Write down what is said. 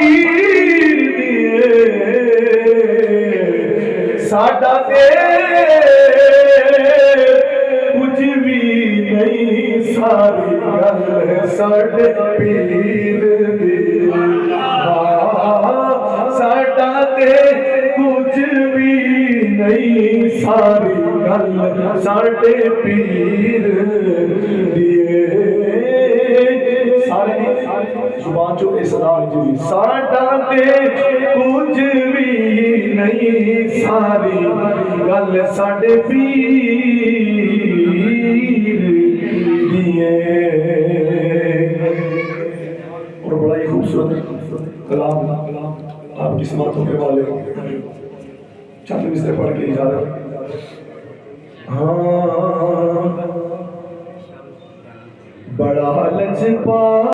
पीर दिए साडा ते कुछ भी नहीं सारी गल साडे पीर दिए साडा ते कुछ भी नहीं सारी गल साडे पीर दिए जुबान चो साडा ते कुछ भी नहीं सारी गल साडे पीर दिए। और बड़ा ही खूबसूरत कलाम आपकी समात होने वाले चंद मिसरे पढ़ के इजाजत। हाँ बड़ा लजपा